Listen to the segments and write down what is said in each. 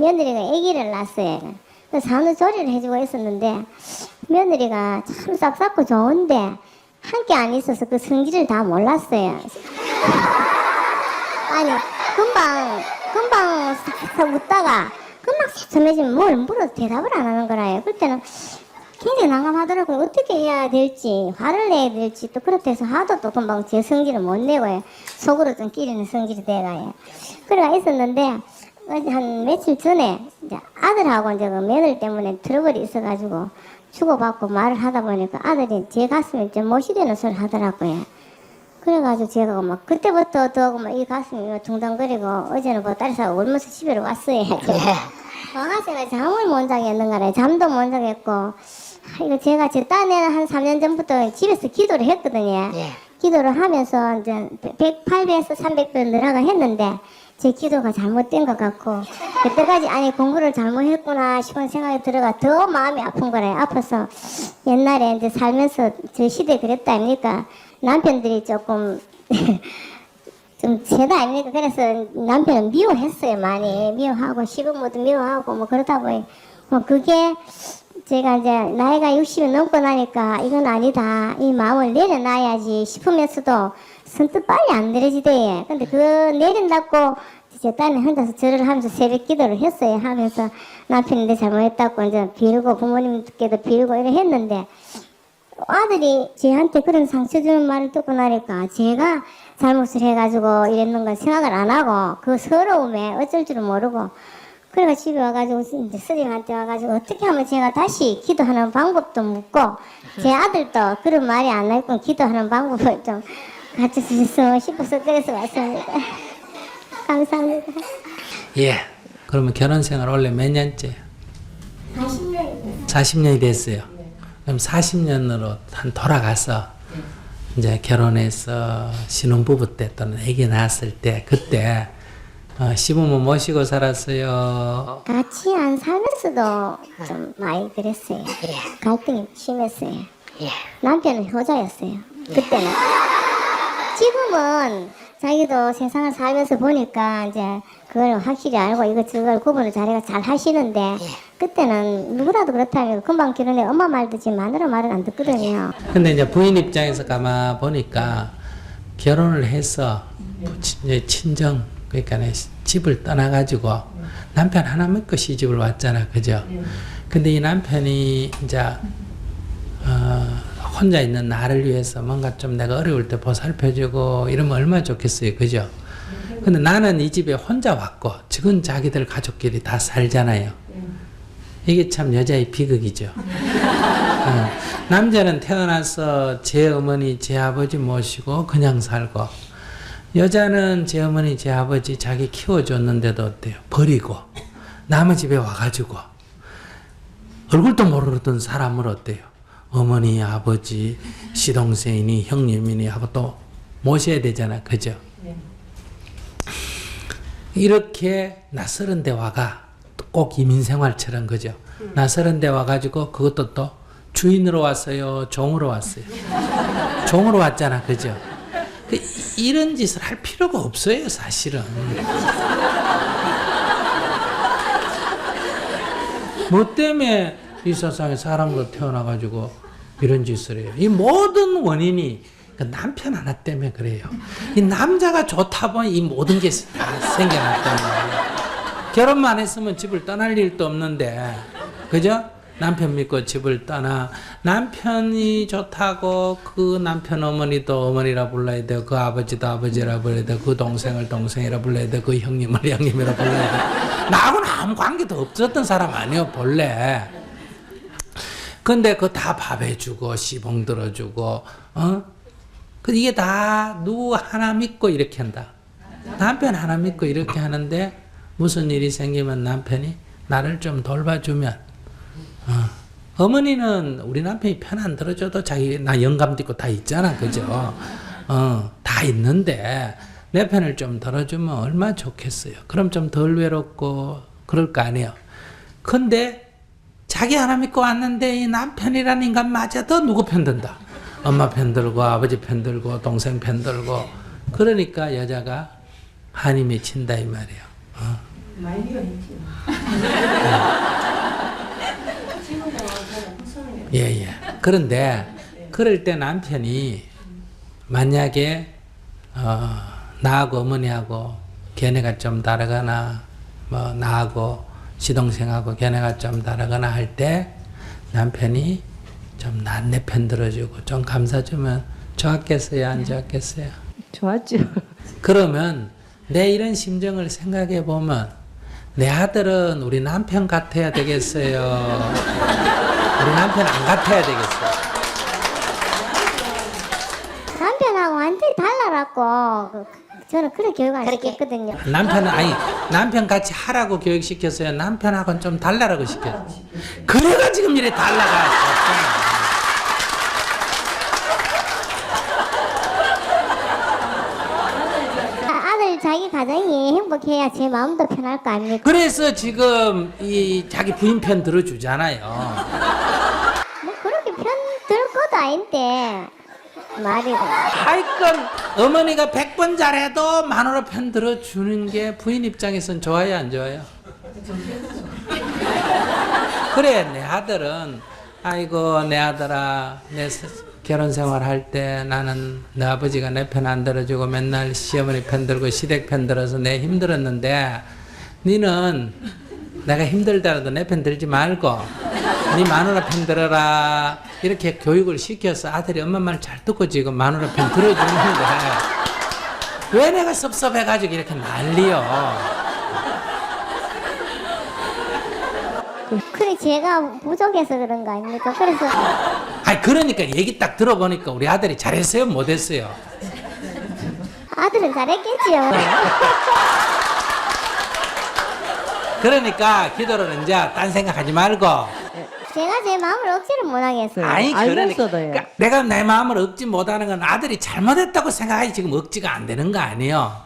며느리가 아기를 낳았어요. 그래서 산후조리를 해주고 있었는데 며느리가 참 싹싹고 좋은데 함께 안 있어서 그 성질을 다 몰랐어요. 아니 금방 싹싹 웃다가 금방 새침해지면 뭘 물어도 대답을 안 하는 거라요. 그때는 굉장히 난감하더라고요. 어떻게 해야 될지, 화를 내야 될지, 또 그렇다 해서 화도 또 금방 제 성질을 못 내고요. 속으로 좀 끼리는 성질이 돼가요. 그래가 있었는데, 한 며칠 전에, 이제 아들하고 이제 그 며느리 때문에 트러블이 있어가지고, 주고받고 말을 하다 보니까 아들이 제 가슴에 좀 못이 되는 소리를 하더라고요. 그래가지고 제가 막 그때부터 더 막 이 가슴이 둥덩거리고, 어제는 보따리사고 울면서 집에 왔어요. 와가지고 잠을 못 자겠는가래. 잠도 못 자겠고, 이거 제가 제 딴에는 한 3년 전부터 집에서 기도를 했거든요. 기도를 하면서 이제 800에서 300번 늘어가 했는데 제 기도가 잘못된 것 같고 그때까지 아니 공부를 잘못했구나 싶은 생각이 들어가 더 마음이 아픈 거래요. 아파서 옛날에 이제 살면서 저 시대에 그랬다 아닙니까? 남편들이 조금 좀 죄다 아닙니까? 그래서 남편은 미워했어요. 많이 미워하고 시부모도 미워하고 뭐 그러다 보니 뭐 그게 제가 이제 나이가 60이 넘고 나니까 이건 아니다. 이 마음을 내려놔야지 싶으면서도 선뜻 빨리 안 내려지대. 근데 그 내린다고 제 딸이 혼자서 절을 하면서 새벽 기도를 했어요. 하면서 남편이 내 잘못했다고 이제 빌고 부모님께도 빌고 이래 했는데 아들이 제한테 그런 상처 주는 말을 듣고 나니까 제가 잘못을 해가지고 이랬는 걸 생각을 안 하고 그 서러움에 어쩔 줄은 모르고 그래가 집에 와가지고 이제 스님한테 와가지고 어떻게 하면 제가 다시 기도하는 방법도 묻고 제 아들도 그런 말이 안 나있고 기도하는 방법을 좀 가르쳐 주셨으면 싶어서 그래서 왔습니다. 감사합니다. 예. 그러면 결혼 생활 원래 몇 년째? 40년이 40년이 됐어요. 그럼 40년으로 한 돌아가서 이제 결혼해서 신혼부부 때 또는 아기 낳았을 때 그때 시부모 모시고 살았어요. 같이 안 살면서도 좀 많이 그랬어요. 갈등이 심했어요. 남편은 효자였어요. 그때는. 지금은 자기도 세상을 살면서 보니까 이제 그걸 확실히 알고 이것저것 구분을 자기가 잘 하시는데 그때는 누구라도 그렇다면 금방 결혼해 엄마 말 듣지 마누라 말을 안 듣거든요. 근데 이제 부인 입장에서 가만 보니까 결혼을 해서 이제 친정 그러니까 집을 떠나가지고 남편 하나 믿고 시집을 왔잖아, 그죠? 근데 이 남편이 이제 혼자 있는 나를 위해서 뭔가 좀 내가 어려울 때 보살펴주고 이러면 얼마나 좋겠어요, 그죠? 근데 나는 이 집에 혼자 왔고 지금 자기들 가족끼리 다 살잖아요. 이게 참 여자의 비극이죠. 남자는 태어나서 제 어머니, 제 아버지 모시고 그냥 살고 여자는 제 어머니, 제 아버지 자기 키워줬는데도 어때요? 버리고 남의 집에 와가지고 얼굴도 모르던 사람을 어때요? 어머니, 아버지, 시동생이니 형님이니 하고 또 모셔야 되잖아, 그죠? 이렇게 낯설은 데 와가 꼭 이민생활처럼 그죠? 낯설은 데 와가지고 그것도 또 주인으로 왔어요, 종으로 왔어요. 종으로 왔잖아, 그죠? 이런 짓을 할 필요가 없어요, 사실은. 뭐 때문에 이 세상에 사람으로 태어나가지고 이런 짓을 해요. 이 모든 원인이 그 남편 하나 때문에 그래요. 이 남자가 좋다 보니 이 모든 게 다 생겨났단 말이에요. 결혼만 했으면 집을 떠날 일도 없는데, 그죠? 남편 믿고 집을 떠나 남편이 좋다고 그 남편 어머니도 어머니라 불러야 되고 그 아버지도 아버지라 불러야 되고 그 동생을 동생이라 불러야 되고 그 형님을 형님이라 불러야 되고 나하고는 아무 관계도 없었던 사람 아니에요 본래. 근데 그거 다 밥 해주고 시봉 들어주고 그 이게 다 누구 하나 믿고 이렇게 한다. 남편 하나 믿고 이렇게 하는데 무슨 일이 생기면 남편이 나를 좀 돌봐주면 어머니는 우리 남편이 편 안 들어줘도 자기 나 영감도 있고 다 있잖아, 그죠? 다 있는데 내 편을 좀 들어주면 얼마나 좋겠어요. 그럼 좀 덜 외롭고 그럴 거 아니에요. 근데 자기 하나 믿고 왔는데 이 남편이라는 인간마저도 누구 편 든다. 엄마 편 들고 아버지 편 들고 동생 편 들고 그러니까 여자가 한이 맺힌다 이 말이에요. 많이 비워냈지. 예. 그런데 그럴 때 남편이 만약에 나하고 어머니하고 걔네가 좀 다르거나 뭐 나하고 시동생하고 걔네가 좀 다르거나 할 때 남편이 좀 내 편 들어주고 좀 감싸주면 좋았겠어요, 안 좋았겠어요? 좋았죠. 그러면 내 이런 심정을 생각해 보면 내 아들은 우리 남편 같아야 되겠어요? 우리 남편 안 같아야 되겠어요? 남편하고 완전히 달라갖고 저는 그런 교육을 안 시켰거든요. 남편 같이 하라고 교육시켰어요? 남편하고는 좀 달라라고 시켰어요? 그래가 지금 이래 달라가. 아들 자기 가정이 행복해야 제 마음도 편할 거 아닙니까? 그래서 지금 이 자기 부인 편 들어주잖아요. 뭐 그렇게 편 들 것도 아닌데 말이다. 하여간 어머니가 100번 잘해도 마누라 편 들어주는 게 부인 입장에선 좋아요, 안 좋아요? 그래, 내 아들은 아이고 내 아들아, 내 결혼 생활 할 때 나는 내 아버지가 내 편 안 들어주고 맨날 시어머니 편 들고 시댁 편 들어서 내 힘들었는데 니는 내가 힘들더라도 내 편 들지 말고 니 마누라 편 들어라, 이렇게 교육을 시켜서 아들이 엄마 말 잘 듣고 지금 마누라 편 들어주는데 왜 내가 섭섭해가지고 이렇게 난리요? 그래 제가 부족해서 그런 거 아닙니까? 그래서 그러니까 얘기 딱 들어보니까 우리 아들이 잘했어요, 못했어요? 아들은 잘했겠지요. 그러니까 기도를 이제 딴 생각하지 말고. 제가 제 마음을 억지를 못 하겠어요. 알면서도요. 내가 내 마음을 억지 못하는 건 아들이 잘못했다고 생각하지 지금 억지가 안 되는 거 아니에요?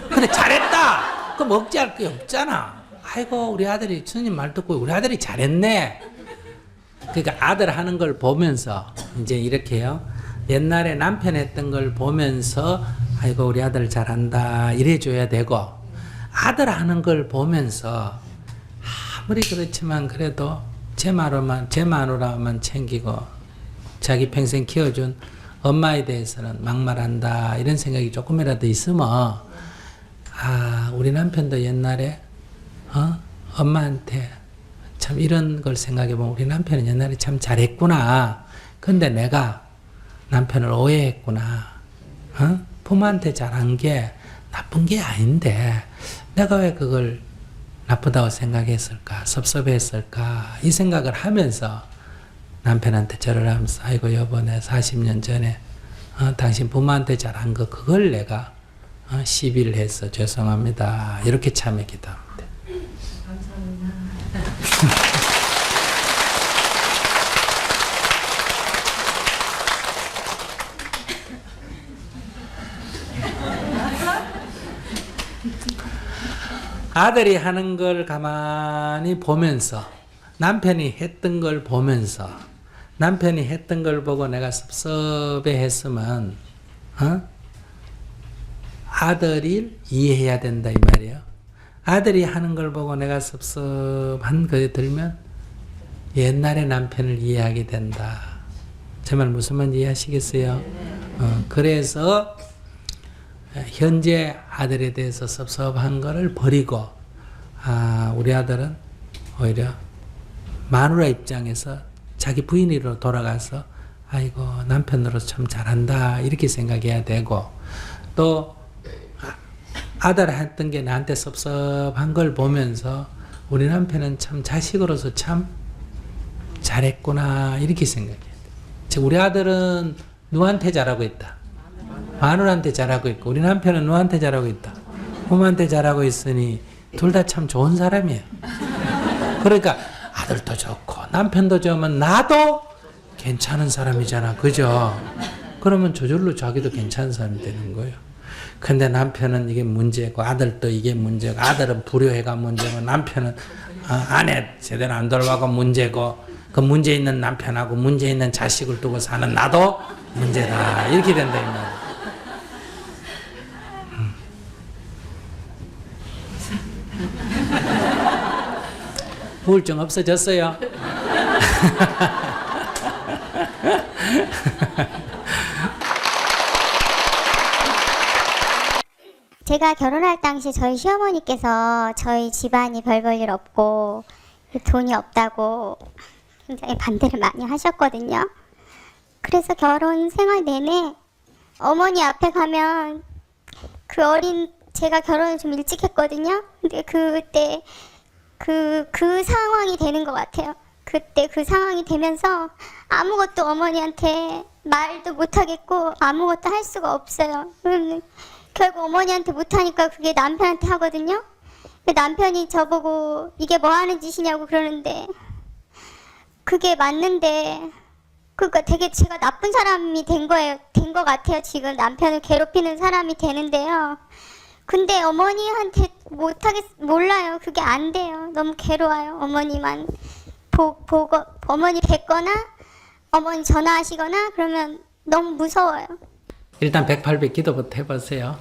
근데 잘했다 그럼 억지할 게 없잖아. 아이고 우리 아들이 스님 말 듣고 우리 아들이 잘했네. 그러니까 아들 하는 걸 보면서 이제 이렇게요, 옛날에 남편 했던 걸 보면서 아이고 우리 아들 잘한다 이래줘야 되고, 아들 하는 걸 보면서 아무리 그렇지만 그래도 제 마누라만 챙기고 자기 평생 키워준 엄마에 대해서는 막말한다 이런 생각이 조금이라도 있으면 우리 남편도 옛날에 엄마한테 참 이런 걸 생각해보면 우리 남편은 옛날에 참 잘했구나. 근데 내가 남편을 오해했구나. 부모한테 잘한 게 나쁜 게 아닌데 내가 왜 그걸 나쁘다고 생각했을까, 섭섭했을까, 이 생각을 하면서 남편한테 절을 하면서 아이고 여보 내 40년 전에 당신 부모한테 잘한 거 그걸 내가 시비를 해서 죄송합니다 이렇게 참여 기도합니다. 아들이 하는 걸 가만히 보면서, 남편이 했던 걸 보면서, 남편이 했던 걸 보고 내가 섭섭해 했으면 아들을 이해해야 된다 이 말이에요. 아들이 하는 걸 보고 내가 섭섭한 거에 들면 옛날의 남편을 이해하게 된다. 제 말 무슨 말인지 이해하시겠어요? 그래서 현재 아들에 대해서 섭섭한 거를 버리고 우리 아들은 오히려 마누라 입장에서 자기 부인으로 돌아가서 아이고 남편으로 참 잘한다 이렇게 생각해야 되고, 또 아들 했던 게 나한테 섭섭한 걸 보면서 우리 남편은 참 자식으로서 참 잘했구나 이렇게 생각해야 돼. 즉 우리 아들은 누구한테 잘하고 있다? 마누라한테 잘하고 있고, 우리 남편은 누구한테 잘하고 있다? 부모한테 잘하고 있으니 둘 다 참 좋은 사람이에요. 그러니까 아들도 좋고 남편도 좋으면 나도 괜찮은 사람이잖아, 그죠? 그러면 저절로 자기도 괜찮은 사람이 되는 거예요. 근데 남편은 이게 문제고 아들도 이게 문제고, 아들은 불효해가 문제고 남편은 아내 제대로 안 돌봐가 문제고, 그 문제 있는 남편하고 문제 있는 자식을 두고 사는 나도 문제다 이렇게 된다 이 말이에요. 우울증 없어졌어요? 제가 결혼할 당시 저희 시어머니께서 저희 집안이 별 볼 일 없고 돈이 없다고 굉장히 반대를 많이 하셨거든요. 그래서 결혼 생활 내내 어머니 앞에 가면 제가 결혼을 좀 일찍 했거든요. 근데 그때 그 상황이 되는 것 같아요. 그때 그 상황이 되면서 아무것도 어머니한테 말도 못하겠고 아무것도 할 수가 없어요. 결국 어머니한테 못하니까 그게 남편한테 하거든요. 남편이 저보고 이게 뭐 하는 짓이냐고 그러는데 그게 맞는데 그러니까 되게 제가 나쁜 사람이 된 것 같아요. 지금 남편을 괴롭히는 사람이 되는데요. 근데 어머니한테 몰라요. 그게 안 돼요. 너무 괴로워요. 어머니만 보고 어머니 뵙거나 어머니 전화하시거나 그러면 너무 무서워요. 일단 108배 기도부터 해보세요.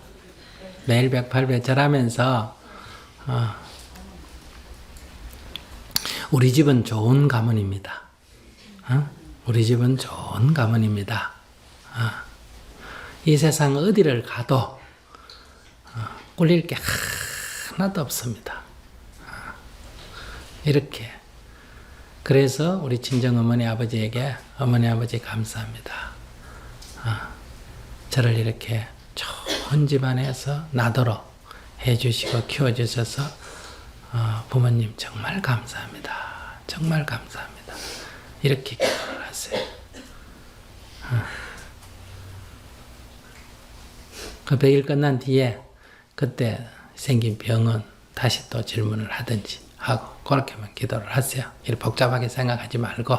매일 108배 절하면서 우리 집은 좋은 가문입니다. 우리 집은 좋은 가문입니다. 이 세상 어디를 가도 꿀릴 게 하나도 없습니다. 이렇게. 그래서 우리 친정어머니 아버지에게 어머니 아버지 감사합니다. 저를 이렇게 좋은 집안에서 나도록 해주시고 키워주셔서 부모님 정말 감사합니다. 정말 감사합니다. 이렇게 기도를 하세요. 그 100일 끝난 뒤에 그때 생긴 병은 다시 또 질문을 하든지 하고 그렇게만 기도를 하세요. 이렇게 복잡하게 생각하지 말고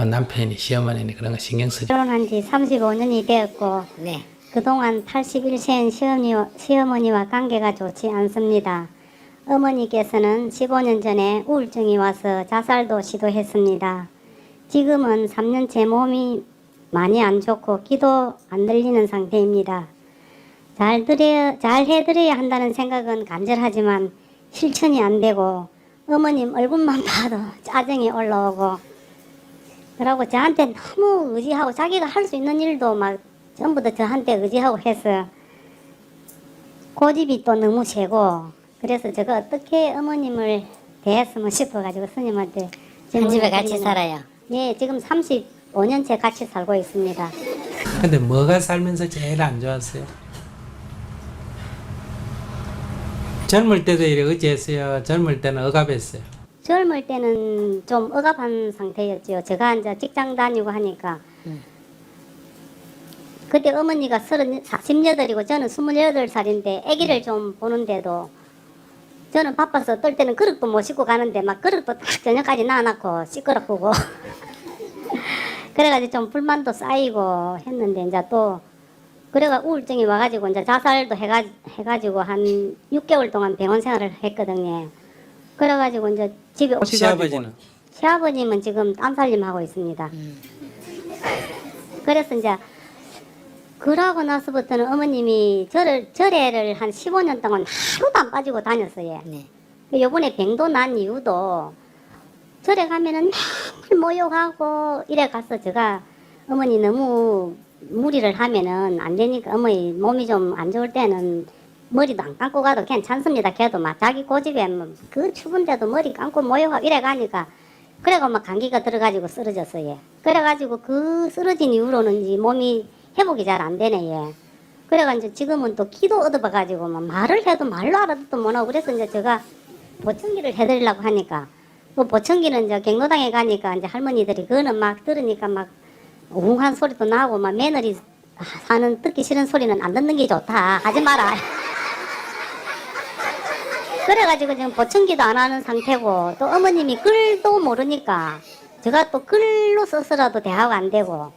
남편이 시어머니니 그런 거 신경 쓰지. 결혼한 지 35년이 되었고 네. 그동안 81세인 시어머니와 관계가 좋지 않습니다. 어머니께서는 15년 전에 우울증이 와서 자살도 시도했습니다. 지금은 3년째 몸이 많이 안 좋고 기도 안 들리는 상태입니다. 잘 해드려야 한다는 생각은 간절하지만 실천이 안 되고 어머님 얼굴만 봐도 짜증이 올라오고 그러고 저한테 너무 의지하고 자기가 할 수 있는 일도 막 전부 다 저한테 의지하고 해서 고집이 또 너무 세고 그래서 제가 어떻게 어머님을 대했으면 싶어가지고 스님한테 한 집에 같이 살아요. 예, 지금 35년째 같이 살고 있습니다. 근데 뭐가 살면서 제일 안 좋았어요? 젊을 때도 이래 의지했어요? 젊을 때는 억압했어요? 젊을 때는 좀 억압한 상태였죠. 제가 이제 직장 다니고 하니까 그때 어머니가 48이고 저는 28살인데 아기를 좀 보는데도 저는 바빠서 어떨 때는 그릇도 못 씻고 가는데 막 그릇도 딱 저녁까지 놔놓고 시끄럽고 그래가지고 좀 불만도 쌓이고 했는데 이제 또 그래가 우울증이 와가지고 이제 자살도 해가지고 한 6개월 동안 병원 생활을 했거든요. 그래가지고 이제 집에 시아버지는? 시아버님은 지금 땀살림 하고 있습니다. 그래서 이제 그러고 나서부터는 어머님이 절에를 한 15년 동안 하루도 안 빠지고 다녔어요. 네. 요번에 병도 난 이유도 절에 가면은 맨날 모욕하고 이래 가서 제가 어머니 너무 무리를 하면은 안 되니까 어머니 몸이 좀 안 좋을 때는 머리도 안 감고 가도 괜찮습니다. 걔도 막 자기 고집에 그 추운데도 머리 감고 모욕하고 이래 가니까 그래가 막 감기가 들어가지고 쓰러졌어요. 그래가지고 그 쓰러진 이후로는 몸이 회복이 잘 안 되네. 예. 그래가지고 지금은 또 기도 얻어봐가지고 막 말을 해도 말로 알아듣도 못하고 그래서 이제 제가 보청기를 해드리려고 하니까 그 보청기는 이제 경로당에 가니까 이제 할머니들이 그거는 막 들으니까 막 웅한 소리도 나고 막 며느리 사는 듣기 싫은 소리는 안 듣는 게 좋다. 하지 마라. 그래가지고 지금 보청기도 안 하는 상태고 또 어머님이 글도 모르니까 제가 또 글로 써서라도 대화가 안 되고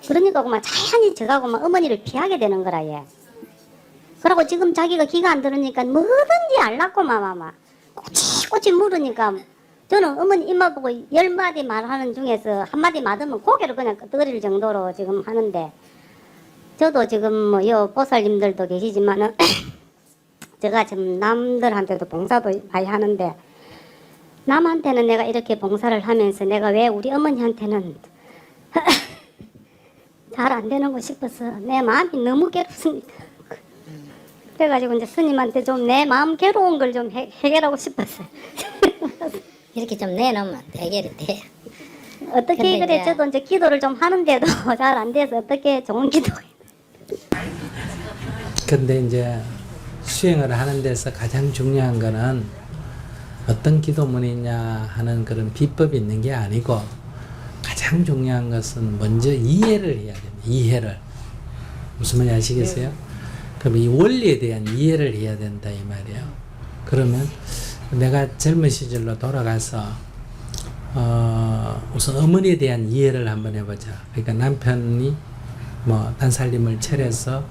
그러니까 그만 자연히 저하고 막 어머니를 피하게 되는 거라 얘. 그러고 지금 자기가 기가 안 들으니까 뭐든지 알라고 막 꼬치꼬치 물으니까 저는 어머니 입만 보고 10마디 말하는 중에서 한마디 맞으면 고개를 그냥 끄덕거릴 정도로 지금 하는데 저도 지금 뭐 요 보살님들도 계시지만은 제가 지금 남들한테도 봉사도 많이 하는데 남한테는 내가 이렇게 봉사를 하면서 내가 왜 우리 어머니한테는 잘 안 되는 거 싶어서 내 마음이 너무 괴롭습니다. 그래가지고 이제 스님한테 좀 내 마음 괴로운 걸 좀 해결하고 싶었어요. 이렇게 좀 내놓으면 해결이 돼요. 어떻게 근데 그래 이제- 저도 이제 기도를 좀 하는데도 잘 안 돼서 어떻게 좋은 기도 근데 이제 수행을 하는 데서 가장 중요한 거는 어떤 기도문이냐 하는 그런 비법이 있는 게 아니고 가장 중요한 것은 먼저 이해를 해야 됩니다. 이해를. 무슨 말인지 아시겠어요? 그럼 이 원리에 대한 이해를 해야 된다 이 말이에요. 그러면 내가 젊은 시절로 돌아가서 우선 어머니에 대한 이해를 한번 해보자. 그러니까 남편이 뭐 단살림을 차려서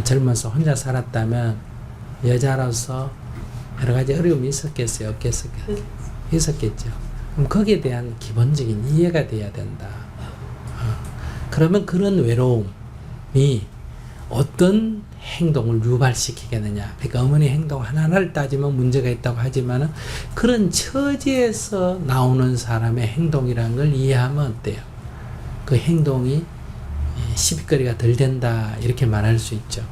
젊어서 혼자 살았다면 여자로서 여러 가지 어려움이 있었겠어요? 없겠어요? 있었겠죠. 그럼 거기에 대한 기본적인 이해가 돼야 된다. 그러면 그런 외로움이 어떤 행동을 유발시키겠느냐. 그러니까 어머니 행동 하나하나를 따지면 문제가 있다고 하지만은 그런 처지에서 나오는 사람의 행동이라는 걸 이해하면 어때요? 그 행동이 시비거리가 덜 된다. 이렇게 말할 수 있죠.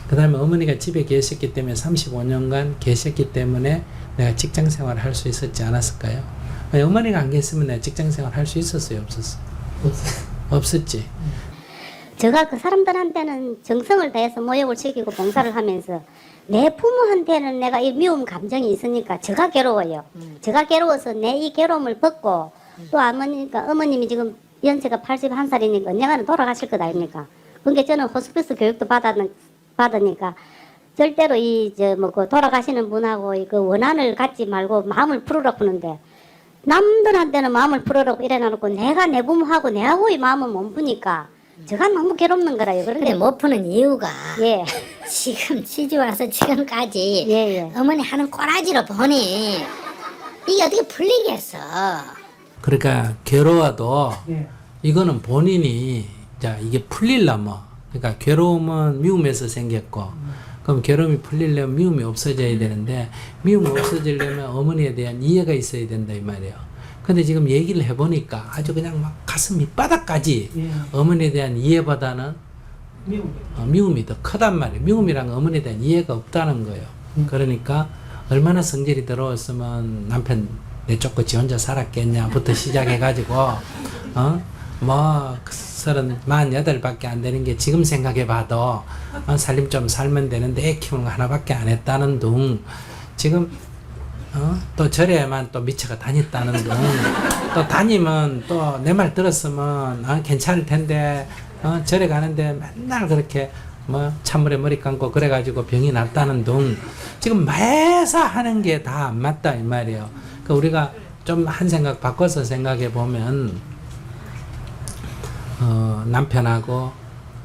그 다음에 어머니가 집에 계셨기 때문에 35년간 계셨기 때문에 내가 직장 생활을 할 수 있었지 않았을까요? 어머니가 안 계셨으면 내가 직장 생활 할 수 있었어요? 없었어요? 없었지. 제가 그 사람들한테는 정성을 다해서 모욕을 시키고 봉사를 하면서 내 부모한테는 내가 이 미움 감정이 있으니까 제가 괴로워요. 제가 괴로워서 내 이 괴로움을 벗고 또 어머님이 지금 연세가 81살이니까 언젠가는 돌아가실 것 아닙니까? 그러니까 저는 호스피스 교육도 받으니까 절대로 그 돌아가시는 분하고 그 원한을 갖지 말고 마음을 풀으라고 하는데 남들한테는 마음을 풀으라고 이래놔놓고 내가 내 부모하고 내하고 이 마음을 못 푸니까 제가 너무 괴롭는 거라요. 근데 못 푸는 이유가 예. 지금 시집 와서 지금까지 예. 어머니 하는 꼬라지로 보니 이게 어떻게 풀리겠어. 그러니까 괴로워도 이거는 본인이 자 이게 풀리려면 그러니까 괴로움은 미움에서 생겼고 그럼 괴로움이 풀리려면 미움이 없어져야 되는데 미움이 없어지려면 어머니에 대한 이해가 있어야 된다 이 말이에요. 근데 지금 얘기를 해보니까 아주 그냥 막 가슴 밑바닥까지 어머니에 대한 이해보다는 미움이 더 크단 말이에요. 미움이란 어머니에 대한 이해가 없다는 거예요. 그러니까 얼마나 성질이 더러웠으면 남편 내쫓고 지 혼자 살았겠냐부터 시작해가지고 뭐 48밖에 안 되는 게 지금 생각해봐도 살림 좀 살면 되는데 애 키우는 거 하나밖에 안 했다는 둥 지금 또 절에만 또 미쳐가 다녔다는 둥 또 다니면 또 내 말 들었으면 괜찮을 텐데 절에 가는데 맨날 그렇게 뭐 찬물에 머리 감고 그래가지고 병이 났다는 둥 지금 매사 하는 게 다 안 맞다 이 말이에요. 그러니까 우리가 좀 한 생각 바꿔서 생각해 보면 남편하고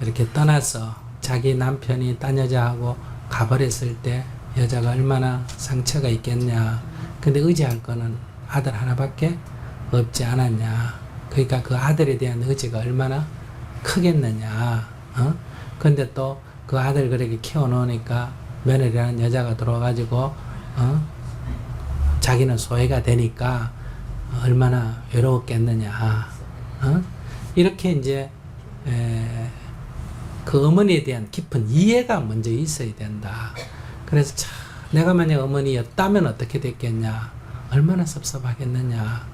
이렇게 떠나서 자기 남편이 딴 여자하고 가버렸을 때 여자가 얼마나 상처가 있겠냐. 근데 의지할 거는 아들 하나밖에 없지 않았냐. 그러니까 그 아들에 대한 의지가 얼마나 크겠느냐. 근데 또 그 아들 그렇게 키워놓으니까 며느리라는 여자가 들어와가지고 자기는 소외가 되니까 얼마나 외로웠겠느냐. 이렇게 이제 그 어머니에 대한 깊은 이해가 먼저 있어야 된다. 그래서 참 내가 만약 어머니였다면 어떻게 됐겠냐. 얼마나 섭섭하겠느냐.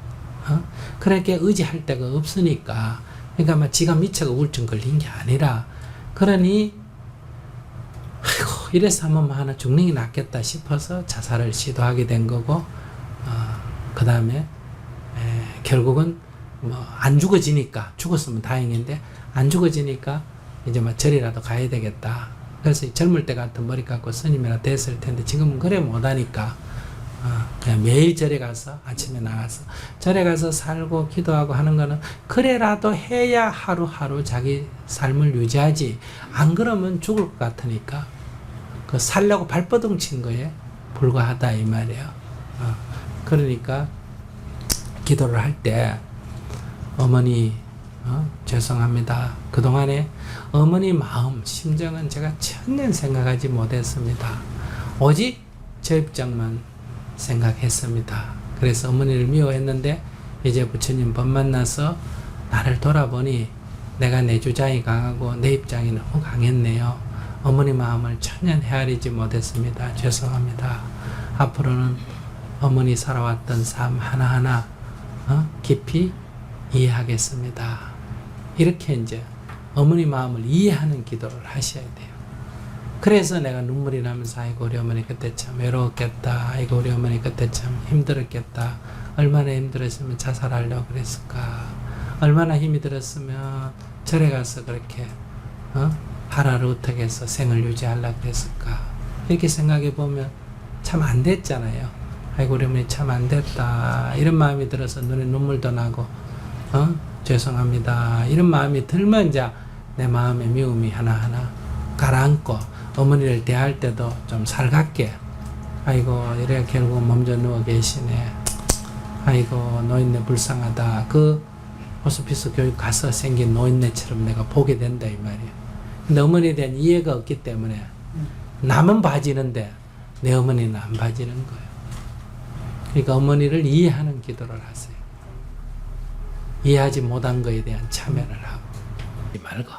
그렇게 의지할 데가 없으니까. 그러니까 막 지가 미쳐가 우울증 걸린 게 아니라 그러니 아이고 이래서 한번 하나 죽는 게 낫겠다 싶어서 자살을 시도하게 된 거고 그 다음에 결국은 뭐 안 죽어지니까 죽었으면 다행인데 안 죽어지니까 이제 막 절이라도 가야 되겠다. 그래서 젊을 때 같은 머리 깎고 스님이나 됐을 텐데 지금은 그래 못하니까 그냥 매일 절에 가서 아침에 나가서 절에 가서 살고 기도하고 하는 거는 그래라도 해야 하루하루 자기 삶을 유지하지 안 그러면 죽을 것 같으니까 그 살려고 발버둥 친 거에 불과하다 이 말이에요. 그러니까 기도를 할 때 어머니 죄송합니다. 그동안에 어머니 마음 심정은 제가 전혀 생각하지 못했습니다. 오직 저 입장만 생각했습니다. 그래서 어머니를 미워했는데 이제 부처님 법 만나서 나를 돌아보니 내가 내 주장이 강하고 내 입장이 너무 강했네요. 어머니 마음을 전혀 헤아리지 못했습니다. 죄송합니다. 앞으로는 어머니 살아왔던 삶 하나하나 깊이 이해하겠습니다. 이렇게 이제 어머니 마음을 이해하는 기도를 하셔야 돼요. 그래서 내가 눈물이 나면서 아이고 우리 어머니 그때 참 외로웠겠다. 아이고 우리 어머니 그때 참 힘들었겠다. 얼마나 힘들었으면 자살하려고 그랬을까. 얼마나 힘이 들었으면 절에 가서 그렇게 하루를 어떻게 해서 생을 유지하려고 그랬을까. 이렇게 생각해 보면 참 안 됐잖아요. 아이고 우리 어머니 참 안 됐다. 이런 마음이 들어서 눈에 눈물도 나고 죄송합니다. 이런 마음이 들면 이제 내 마음의 미움이 하나하나 가라앉고 어머니를 대할 때도 좀 살갑게 아이고 이래 결국 몸져 누워 계시네. 아이고 노인네 불쌍하다. 그 호스피스 교육 가서 생긴 노인네처럼 내가 보게 된다 이 말이에요. 근데 어머니에 대한 이해가 없기 때문에 남은 봐지는데 내 어머니는 안 봐지는 거예요. 그러니까 어머니를 이해하는 기도를 하세요. 이해하지 못한 거에 대한 참여를 하고 말고